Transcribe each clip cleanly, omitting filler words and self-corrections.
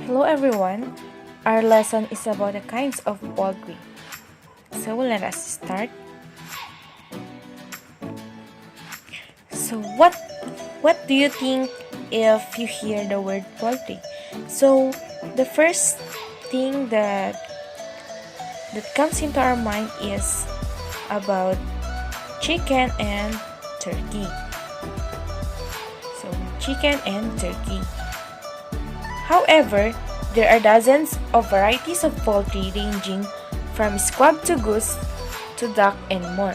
Hello everyone. Our lesson is about the kinds of poultry. So let us start. So what do you think if you hear the word poultry? So the first thing that comes into our mind is about chicken and turkey. So chicken and turkey. However, there are dozens of varieties of poultry ranging from squab to goose to duck and more.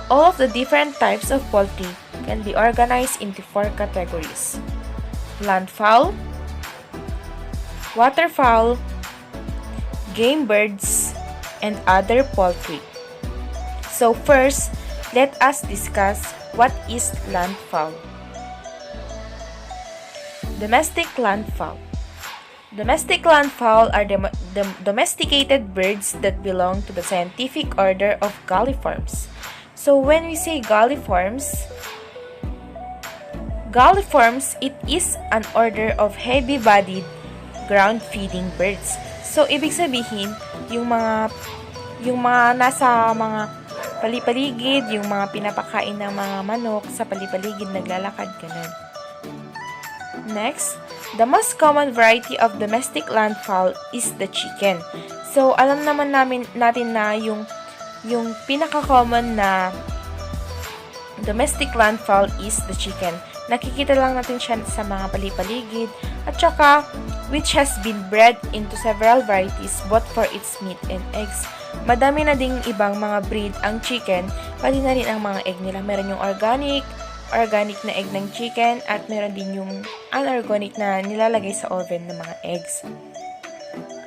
All of the different types of poultry can be organized into 4 categories: landfowl, waterfowl, game birds, and other poultry. So first, let us discuss what is landfowl. Domestic landfowl. Domestic landfowl are the domesticated birds that belong to the scientific order of galliforms. So when we say galliforms, it is an order of heavy-bodied ground-feeding birds. So ibig sabihin, yung mga nasa mga palipaligid, yung mga pinapakain ng mga manok sa palipaligid naglalakad ganun. Next, the most common variety of domestic landfowl is the chicken. So, alam naman natin na yung pinaka-common na domestic landfowl is the chicken. Nakikita lang natin siya sa mga palipaligid at saka which has been bred into several varieties both for its meat and eggs. Madami na ding ibang mga breed ang chicken, pati na rin ang mga egg nila. Meron yung organic na egg ng chicken at meron din yung unorganic na nilalagay sa oven ng mga eggs.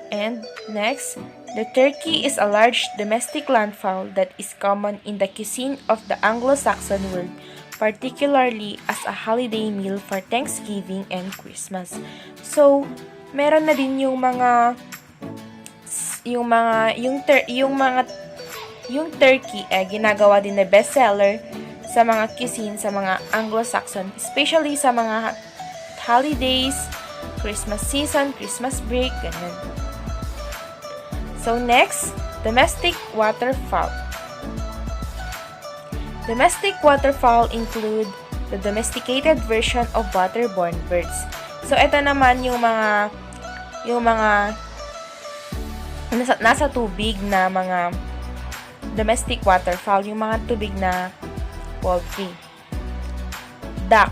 And next, the turkey is a large domestic landfowl that is common in the cuisine of the Anglo-Saxon world, particularly as a holiday meal for Thanksgiving and Christmas. So, meron na din yung turkey ginagawa din na bestseller sa mga cuisine sa mga Anglo-Saxon, especially sa mga holidays, Christmas season, Christmas break, ganun. So next, domestic waterfowl. Domestic waterfowl include the domesticated version of waterborne birds. So ito naman yung mga nasa tubig na mga domestic waterfowl, yung mga tubig na poultry. Duck.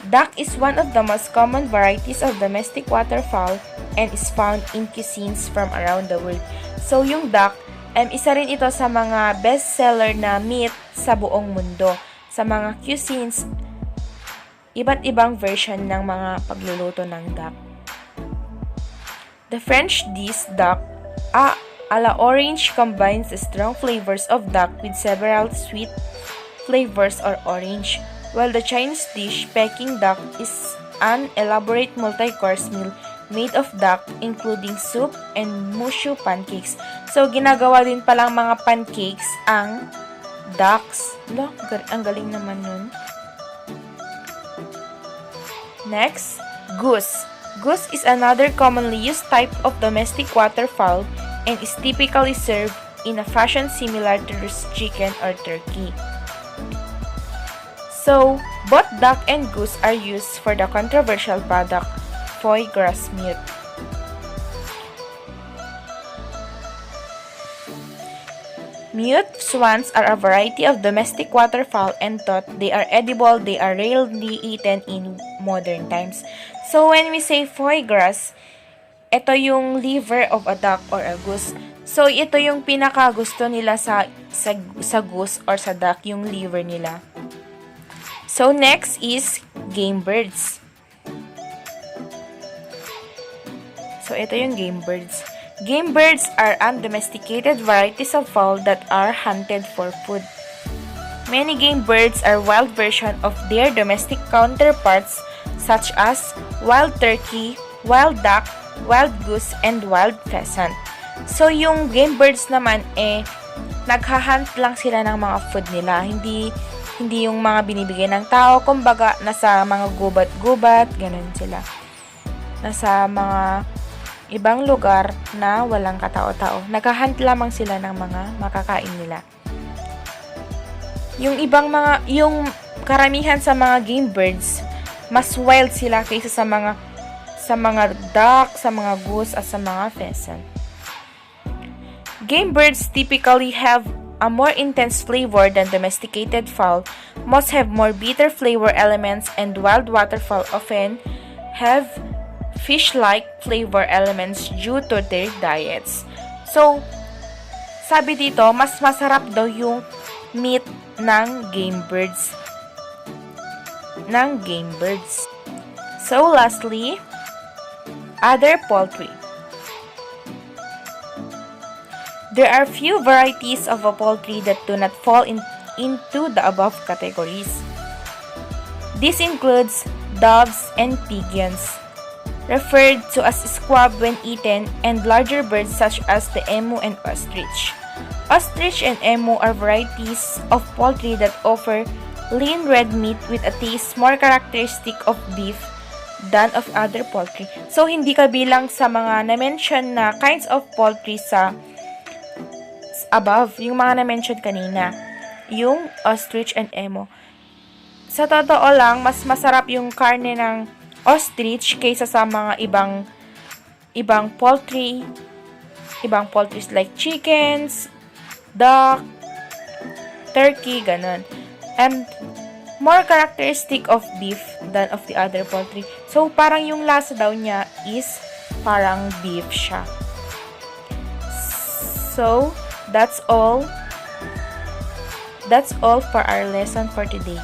Duck is one of the most common varieties of domestic waterfowl and is found in cuisines from around the world. So, yung duck, isa rin ito sa mga bestseller na meat sa buong mundo. Sa mga cuisines, iba't ibang version ng mga pagluluto ng duck. The French dish duck a la orange combines the strong flavors of duck with several sweet flavors or orange, while the Chinese dish Peking duck is an elaborate multi-course meal made of duck including soup and mushu pancakes. So, ginagawa din palang mga pancakes ang ducks. Ang galing naman nun. Next, goose. Goose is another commonly used type of domestic waterfowl and is typically served in a fashion similar to roast chicken or turkey. So, both duck and goose are used for the controversial product foie gras meat. Mute swans are a variety of domestic waterfowl and thought they are edible, they are rarely eaten in modern times. So, when we say foie gras, ito yung liver of a duck or a goose. So, ito yung pinakagusto nila sa goose or sa duck, yung liver nila. So, next is game birds. So, ito yung game birds. Game birds are undomesticated varieties of fowl that are hunted for food. Many game birds are wild versions of their domestic counterparts such as wild turkey, wild duck, wild goose, and wild pheasant. So, yung game birds naman, naghahunt lang sila ng mga food nila. Hindi yung mga binibigay ng tao. Kumbaga, nasa mga gubat-gubat, ganun sila. Nasa mga ibang lugar na walang katao-tao. Naghahunt lamang sila ng mga makakain nila. Yung karamihan sa mga game birds, mas wild sila kaysa sa mga duck, sa mga goose, at sa mga pheasant. Game birds typically have a more intense flavor than domesticated fowl. Most have more bitter flavor elements, and wild waterfowl often have fish-like flavor elements due to their diets. So, sabi dito, mas masarap daw yung meat ng game birds. So, lastly, other poultry. There are few varieties of poultry that do not fall into the above categories. This includes doves and pigeons, referred to as squab when eaten, and larger birds such as the emu and ostrich. Ostrich and emu are varieties of poultry that offer lean red meat with a taste more characteristic of beef than of other poultry. So, hindi kabilang sa mga na-mention na kinds of poultry sa above, yung mga na-mention kanina, yung ostrich and emu. Sa totoo lang, mas masarap yung karne ng ostrich kaysa sa mga ibang poultry, ibang poultries like chickens, duck, turkey, ganun. And more characteristic of beef than of the other poultry. So, parang yung lasa daw niya is parang beef siya. So, that's all for our lesson for today.